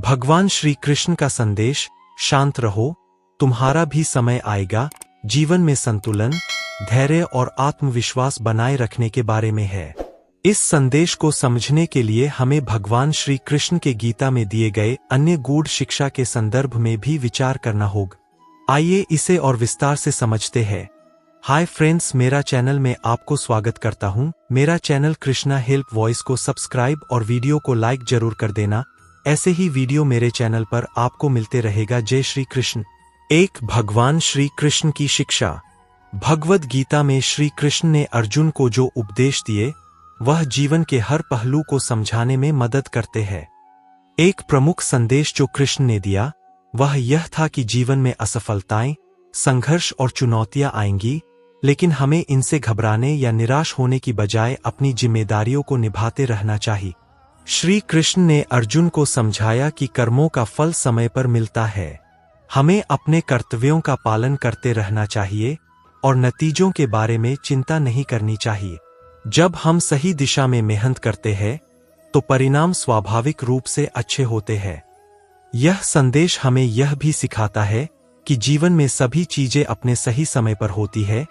भगवान श्री कृष्ण का संदेश, शांत रहो, तुम्हारा भी समय आएगा, जीवन में संतुलन, धैर्य और आत्मविश्वास बनाए रखने के बारे में है। इस संदेश को समझने के लिए हमें भगवान श्री कृष्ण के गीता में दिए गए अन्य गूढ़ शिक्षा के संदर्भ में भी विचार करना होगा। आइए इसे और विस्तार से समझते हैं। हाय फ्रेंड्स, मेरा चैनल में आपको स्वागत करता हूं। मेरा चैनल कृष्णा हेल्प वॉइस को सब्सक्राइब और वीडियो को लाइक जरूर कर देना। ऐसे ही वीडियो मेरे चैनल पर आपको मिलते रहेगा। जय श्री कृष्ण। एक, भगवान श्री कृष्ण की शिक्षा। भगवद गीता में श्री कृष्ण ने अर्जुन को जो उपदेश दिए वह जीवन के हर पहलू को समझाने में मदद करते हैं। एक प्रमुख संदेश जो कृष्ण ने दिया वह यह था कि जीवन में असफलताएं, संघर्ष और चुनौतियां आएंगी, लेकिन हमें इनसे घबराने या निराश होने की बजाय अपनी जिम्मेदारियों को निभाते रहना चाहिए। श्री कृष्ण ने अर्जुन को समझाया कि कर्मों का फल समय पर मिलता है। हमें अपने कर्तव्यों का पालन करते रहना चाहिए और नतीजों के बारे में चिंता नहीं करनी चाहिए। जब हम सही दिशा में मेहनत करते हैं तो परिणाम स्वाभाविक रूप से अच्छे होते हैं। यह संदेश हमें यह भी सिखाता है कि जीवन में सभी चीजें अपने सही समय पर होती है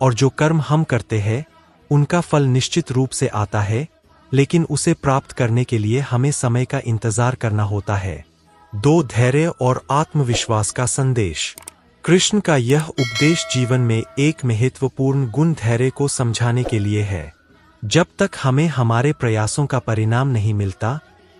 और जो कर्म हम करते हैं उनका फल निश्चित रूप से आता है, लेकिन उसे प्राप्त करने के लिए हमें समय का इंतजार करना होता है। 2, धैर्य और आत्मविश्वास का संदेश। कृष्ण का यह उपदेश जीवन में एक महत्वपूर्ण गुण धैर्य को समझाने के लिए है। जब तक हमें हमारे प्रयासों का परिणाम नहीं मिलता,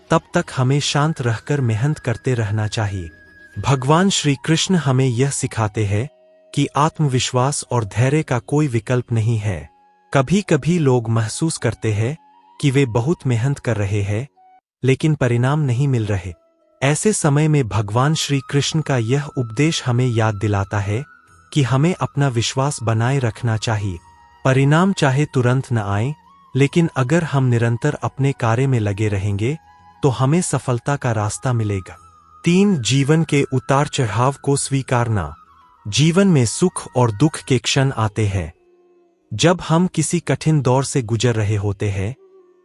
तब तक हमें शांत रहकर मेहनत करते रहना चाहिए। भगवान श्री कृष्ण हमें यह सिखाते हैं कि आत्मविश्वास और धैर्य का कोई विकल्प नहीं है। कभी कभी लोग महसूस करते हैं कि वे बहुत मेहनत कर रहे हैं, लेकिन परिणाम नहीं मिल रहे। ऐसे समय में भगवान श्री कृष्ण का यह उपदेश हमें याद दिलाता है कि हमें अपना विश्वास बनाए रखना चाहिए। परिणाम चाहे तुरंत न आए, लेकिन अगर हम निरंतर अपने कार्य में लगे रहेंगे तो हमें सफलता का रास्ता मिलेगा। 3, जीवन के उतार चढ़ाव को स्वीकारना। जीवन में सुख और दुख के क्षण आते हैं। जब हम किसी कठिन दौर से गुजर रहे होते हैं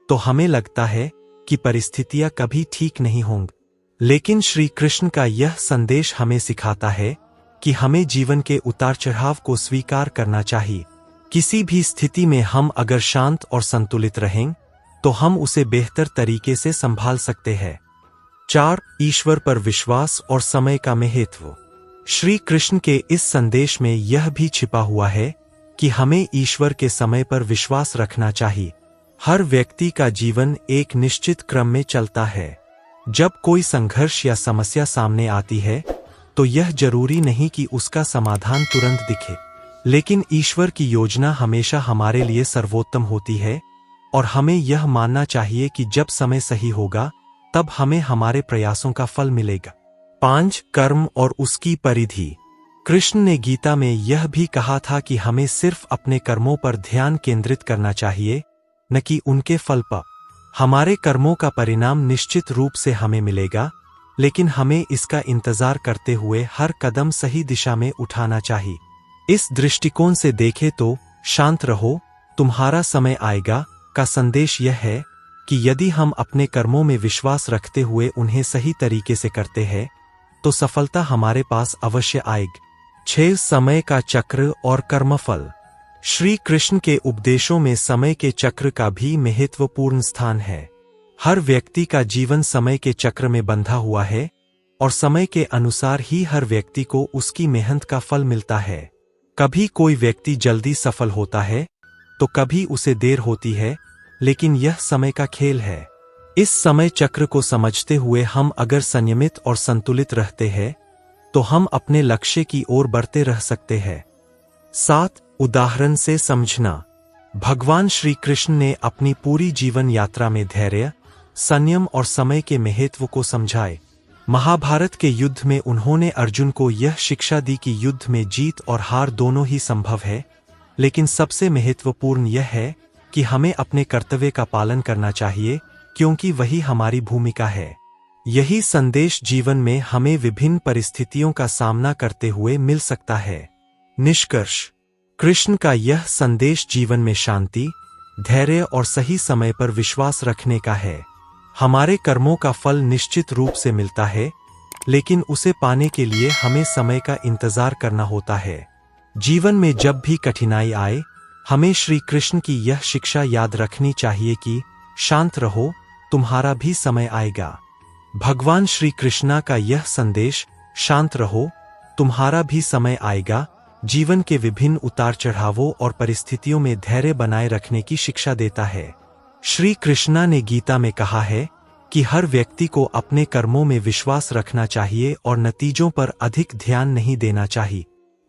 तो हमें लगता है कि परिस्थितियां कभी ठीक नहीं होंगी, लेकिन श्री कृष्ण का यह संदेश हमें सिखाता है कि हमें जीवन के उतार चढ़ाव को स्वीकार करना चाहिए। किसी भी स्थिति में हम अगर शांत और संतुलित रहें तो हम उसे बेहतर तरीके से संभाल सकते हैं। 4, ईश्वर पर विश्वास और समय का महत्व। श्री कृष्ण के इस संदेश में यह भी छिपा हुआ है कि हमें ईश्वर के समय पर विश्वास रखना चाहिए। हर व्यक्ति का जीवन एक निश्चित क्रम में चलता है। जब कोई संघर्ष या समस्या सामने आती है तो यह जरूरी नहीं कि उसका समाधान तुरंत दिखे, लेकिन ईश्वर की योजना हमेशा हमारे लिए सर्वोत्तम होती है और हमें यह मानना चाहिए कि जब समय सही होगा तब हमें हमारे प्रयासों का फल मिलेगा। 5, कर्म और उसकी परिधि। कृष्ण ने गीता में यह भी कहा था कि हमें सिर्फ अपने कर्मों पर ध्यान केंद्रित करना चाहिए, न कि उनके फल पर। हमारे कर्मों का परिणाम निश्चित रूप से हमें मिलेगा, लेकिन हमें इसका इंतजार करते हुए हर कदम सही दिशा में उठाना चाहिए। इस दृष्टिकोण से देखें तो शांत रहो, तुम्हारा समय आएगा का संदेश यह है कि यदि हम अपने कर्मों में विश्वास रखते हुए उन्हें सही तरीके से करते हैं तो सफलता हमारे पास अवश्य आएगी। 6, समय का चक्र और कर्मफल। श्री कृष्ण के उपदेशों में समय के चक्र का भी महत्वपूर्ण स्थान है। हर व्यक्ति का जीवन समय के चक्र में बंधा हुआ है और समय के अनुसार ही हर व्यक्ति को उसकी मेहनत का फल मिलता है। कभी कोई व्यक्ति जल्दी सफल होता है तो कभी उसे देर होती है, लेकिन यह समय का खेल है। इस समय चक्र को समझते हुए हम अगर संयमित और संतुलित रहते हैं तो हम अपने लक्ष्य की ओर बढ़ते रह सकते हैं। 7, उदाहरण से समझना। भगवान श्री कृष्ण ने अपनी पूरी जीवन यात्रा में धैर्य, संयम और समय के महत्व को समझाए। महाभारत के युद्ध में उन्होंने अर्जुन को यह शिक्षा दी कि युद्ध में जीत और हार दोनों ही संभव है, लेकिन सबसे महत्वपूर्ण यह है कि हमें अपने कर्तव्य का पालन करना चाहिए, क्योंकि वही हमारी भूमिका है। यही संदेश जीवन में हमें विभिन्न परिस्थितियों का सामना करते हुए मिल सकता है। निष्कर्ष, कृष्ण का यह संदेश जीवन में शांति, धैर्य और सही समय पर विश्वास रखने का है। हमारे कर्मों का फल निश्चित रूप से मिलता है, लेकिन उसे पाने के लिए हमें समय का इंतजार करना होता है। जीवन में जब भी कठिनाई आए, हमें श्री कृष्ण की यह शिक्षा याद रखनी चाहिए कि शांत रहो, तुम्हारा भी समय आएगा। भगवान श्री कृष्णा का यह संदेश, शांत रहो, तुम्हारा भी समय आएगा, जीवन के विभिन्न उतार चढ़ावों और परिस्थितियों में धैर्य बनाए रखने की शिक्षा देता है। श्री कृष्णा ने गीता में कहा है कि हर व्यक्ति को अपने कर्मों में विश्वास रखना चाहिए और नतीजों पर अधिक ध्यान नहीं देना चाहिए।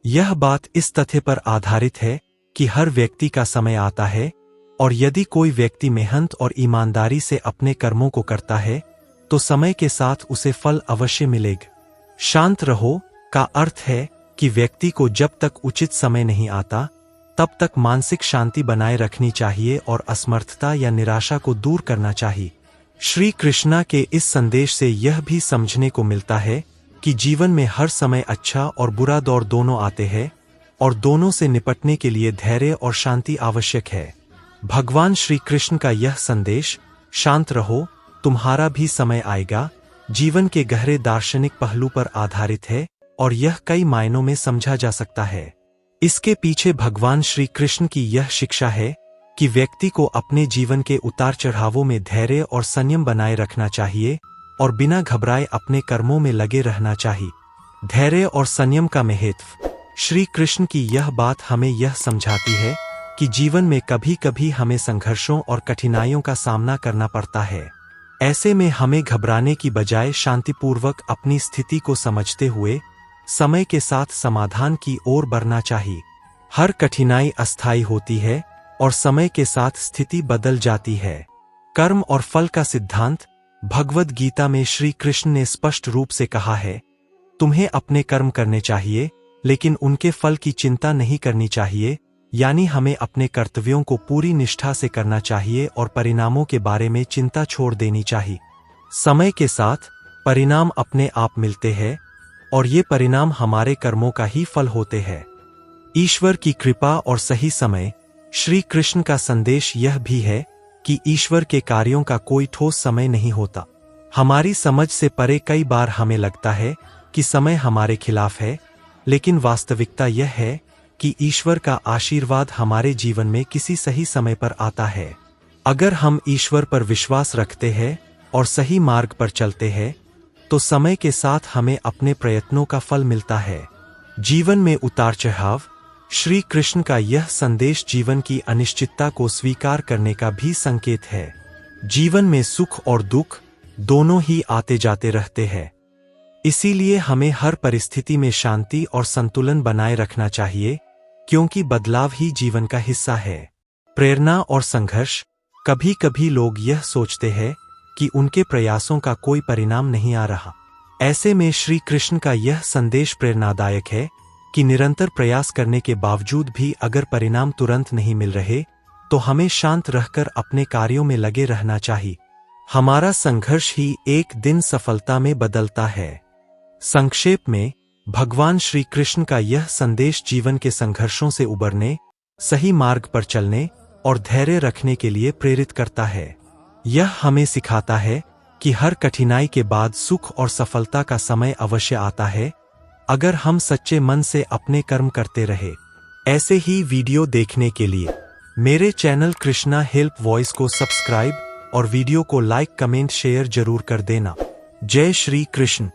यह बात इस तथ्य पर आधारित है कि हर व्यक्ति का समय आता है, और यदि कोई व्यक्ति मेहनत और ईमानदारी से अपने कर्मों को करता है तो समय के साथ उसे फल अवश्य मिलेगा। शांत रहो का अर्थ है कि व्यक्ति को जब तक उचित समय नहीं आता तब तक मानसिक शांति बनाए रखनी चाहिए और असमर्थता या निराशा को दूर करना चाहिए। श्री कृष्णा के इस संदेश से यह भी समझने को मिलता है कि जीवन में हर समय अच्छा और बुरा दौर दोनों आते हैं, और दोनों से निपटने के लिए धैर्य और शांति आवश्यक है। भगवान श्री कृष्ण का यह संदेश, शांत रहो, तुम्हारा भी समय आएगा, जीवन के गहरे दार्शनिक पहलू पर आधारित है और यह कई मायनों में समझा जा सकता है। इसके पीछे भगवान श्री कृष्ण की यह शिक्षा है कि व्यक्ति को अपने जीवन के उतार चढ़ावों में धैर्य और संयम बनाए रखना चाहिए और बिना घबराए अपने कर्मों में लगे रहना चाहिए। धैर्य और संयम का महत्व। श्री कृष्ण की यह बात हमें यह समझाती है कि जीवन में कभी कभी हमें संघर्षों और कठिनाइयों का सामना करना पड़ता है। ऐसे में हमें घबराने की बजाय शांतिपूर्वक अपनी स्थिति को समझते हुए समय के साथ समाधान की ओर बढ़ना चाहिए। हर कठिनाई अस्थायी होती है और समय के साथ स्थिति बदल जाती है। कर्म और फल का सिद्धांत। भगवद गीता में श्री कृष्ण ने स्पष्ट रूप से कहा है, तुम्हें अपने कर्म करने चाहिए लेकिन उनके फल की चिंता नहीं करनी चाहिए, यानी हमें अपने कर्तव्यों को पूरी निष्ठा से करना चाहिए और परिणामों के बारे में चिंता छोड़ देनी चाहिए। समय के साथ परिणाम अपने आप मिलते हैं और ये परिणाम हमारे कर्मों का ही फल होते हैं। ईश्वर की कृपा और सही समय। श्री कृष्ण का संदेश यह भी है कि ईश्वर के कार्यों का कोई ठोस समय नहीं होता। हमारी समझ से परे कई बार हमें लगता है कि समय हमारे खिलाफ है, लेकिन वास्तविकता यह है कि ईश्वर का आशीर्वाद हमारे जीवन में किसी सही समय पर आता है। अगर हम ईश्वर पर विश्वास रखते हैं और सही मार्ग पर चलते हैं तो समय के साथ हमें अपने प्रयत्नों का फल मिलता है। जीवन में उतार चढ़ाव। श्री कृष्ण का यह संदेश जीवन की अनिश्चितता को स्वीकार करने का भी संकेत है। जीवन में सुख और दुख दोनों ही आते जाते रहते हैं, इसीलिए हमें हर परिस्थिति में शांति और संतुलन बनाए रखना चाहिए, क्योंकि बदलाव ही जीवन का हिस्सा है। प्रेरणा और संघर्ष। कभी कभी लोग यह सोचते हैं कि उनके प्रयासों का कोई परिणाम नहीं आ रहा। ऐसे में श्री कृष्ण का यह संदेश प्रेरणादायक है कि निरंतर प्रयास करने के बावजूद भी अगर परिणाम तुरंत नहीं मिल रहे तो हमें शांत रहकर अपने कार्यों में लगे रहना चाहिए। हमारा संघर्ष ही एक दिन सफलता में बदलता है। संक्षेप में, भगवान श्री कृष्ण का यह संदेश जीवन के संघर्षों से उबरने, सही मार्ग पर चलने और धैर्य रखने के लिए प्रेरित करता है। यह हमें सिखाता है कि हर कठिनाई के बाद सुख और सफलता का समय अवश्य आता है, अगर हम सच्चे मन से अपने कर्म करते रहे। ऐसे ही वीडियो देखने के लिए मेरे चैनल कृष्णा हेल्प वॉइस को सब्सक्राइब और वीडियो को लाइक, कमेंट, शेयर जरूर कर देना। जय श्री कृष्ण।